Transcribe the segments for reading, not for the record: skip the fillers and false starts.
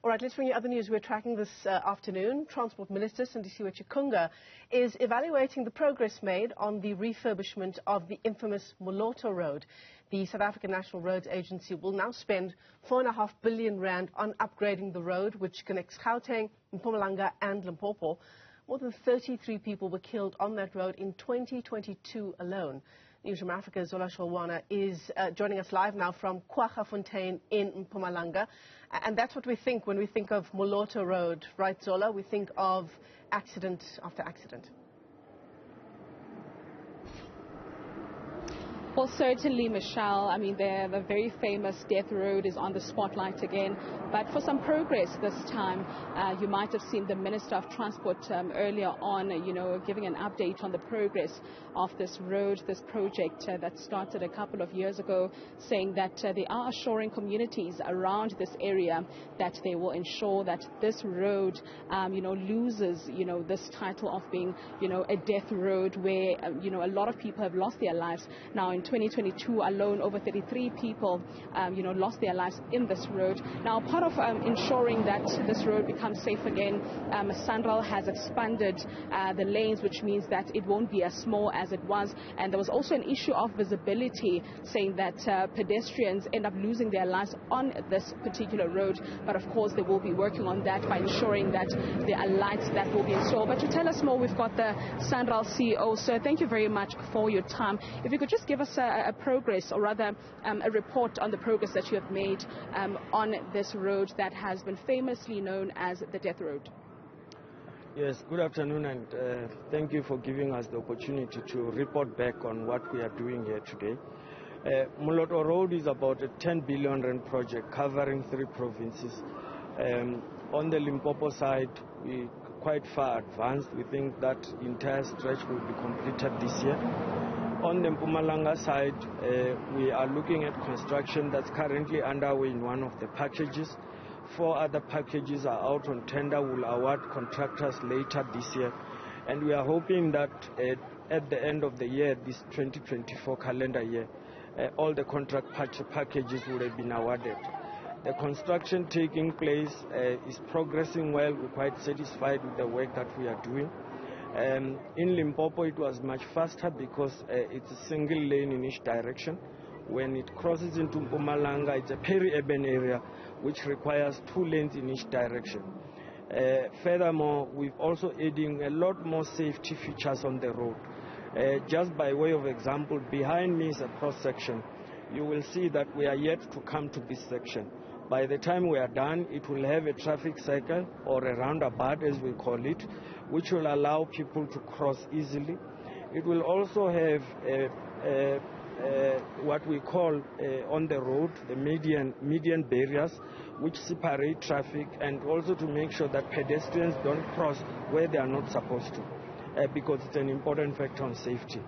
All right, let's bring you other news we're tracking this afternoon. Transport Minister Sindisiwe Chikunga is evaluating the progress made on the refurbishment of the infamous Moloto Road. The South African National Roads Agency will now spend R4.5 billion on upgrading the road, which connects Gauteng, Mpumalanga and Limpopo. More than 33 people were killed on that road in 2022 alone. Newzroom Afrika's Zola Sholwana is joining us live now from Kwaggafontein in Mpumalanga. And that's what we think when we think of Moloto Road, right, Zola? We think of accident after accident. Well, certainly, Michelle. I mean, the very famous Death Road is on the spotlight again. But for some progress this time, you might have seen the Minister of Transport earlier on, giving an update on the progress of this road, this project that started a couple of years ago, saying that they are assuring communities around this area that they will ensure that this road, loses, this title of being, a death road where, a lot of people have lost their lives. Now, in 2022 alone, over 33 people, lost their lives in this road. Now, part of ensuring that this road becomes safe again, SANRAL has expanded the lanes, which means that it won't be as small as it was. And there was also an issue of visibility, saying that pedestrians end up losing their lives on this particular road. But of course, they will be working on that by ensuring that there are lights that will be installed. But to tell us more, we've got the SANRAL CEO. Sir, thank you very much for your time. If you could just give us a progress, or rather a report on the progress that you have made on this road that has been famously known as the Death Road. Yes, good afternoon, and thank you for giving us the opportunity to report back on what we are doing here today. Moloto Road is about a 10 billion rand project covering 3 provinces. On the Limpopo side, we're quite far advanced. We think that entire stretch will be completed this year. On the Mpumalanga side, we are looking at construction that's currently underway in one of the packages. 4 other packages are out on tender. We'll award contractors later this year. And we are hoping that at the end of the year, this 2024 calendar year, all the contract packages will have been awarded. The construction taking place is progressing well. We're quite satisfied with the work that we are doing. In Limpopo, it was much faster because it's a single lane in each direction. When it crosses into Mpumalanga, it's a peri-urban area which requires 2 lanes in each direction. Furthermore, we're also adding a lot more safety features on the road. Just by way of example, behind me is a cross-section. You will see that we are yet to come to this section. By the time we are done, it will have a traffic circle, or a roundabout as we call it, which will allow people to cross easily. It will also have what we call on the road, the median barriers, which separate traffic, and also to make sure that pedestrians don't cross where they are not supposed to, because it's an important factor on safety.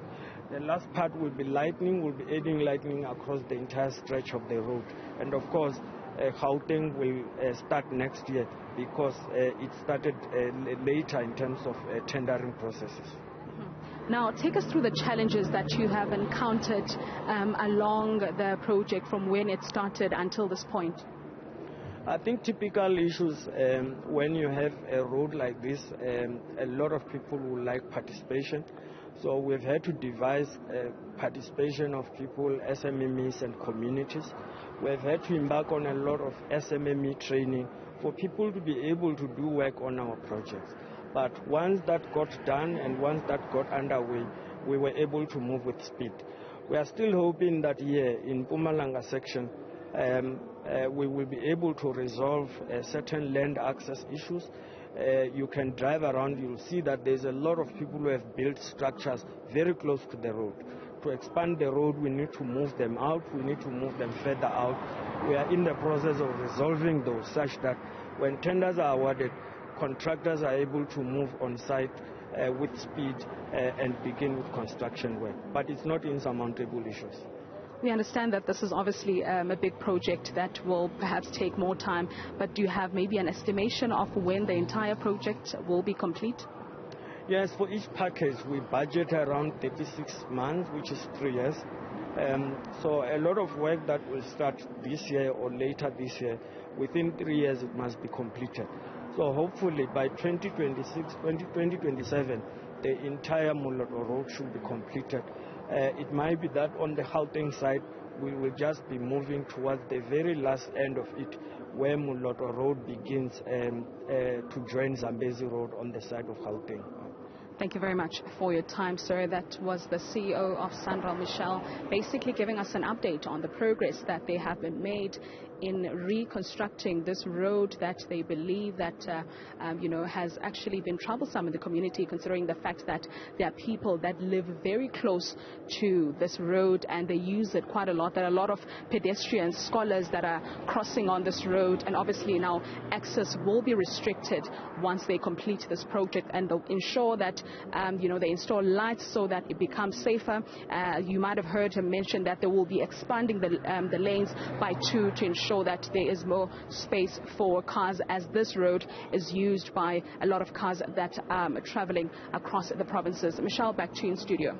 The last part will be lighting. We'll be adding lighting across the entire stretch of the road. And of course, Gauteng will start next year, because it started later in terms of tendering processes. Now, take us through the challenges that you have encountered along the project from when it started until this point. I think typical issues when you have a road like this, a lot of people would like participation. So we've had to devise participation of people, SMMEs and communities. We've had to embark on a lot of SMME training for people to be able to do work on our projects. But once that got done and once that got underway, we were able to move with speed. We are still hoping that here in Mpumalanga section, we will be able to resolve certain land access issues. You can drive around, you'll see that there's a lot of people who have built structures very close to the road. To expand the road, we need to move them out, we need to move them further out. We are in the process of resolving those, such that when tenders are awarded, contractors are able to move on site with speed and begin with construction work. But it's not insurmountable issues. We understand that this is obviously a big project that will perhaps take more time, but do you have maybe an estimation of when the entire project will be complete? Yes, for each package we budget around 36 months, which is 3 years. So a lot of work that will start this year or later this year within 3 years it must be completed. So hopefully by 2027, the entire Moloto Road should be completed. It might be that on the Gauteng side, we will just be moving towards the very last end of it, where Moloto Road begins to join Zambezi Road on the side of Gauteng. Thank you very much for your time, sir. That was the CEO of SANRAL, Michelle, basically giving us an update on the progress that they have been made in reconstructing this road that they believe that has actually been troublesome in the community, considering the fact that there are people that live very close to this road and they use it quite a lot. There are a lot of pedestrians, scholars that are crossing on this road, and obviously now access will be restricted once they complete this project, and they'll ensure that they install lights so that it becomes safer. You might have heard him mention that they will be expanding the lanes by 2 to ensure that there is more space for cars, as this road is used by a lot of cars that are traveling across the provinces. Michelle, back to you in studio.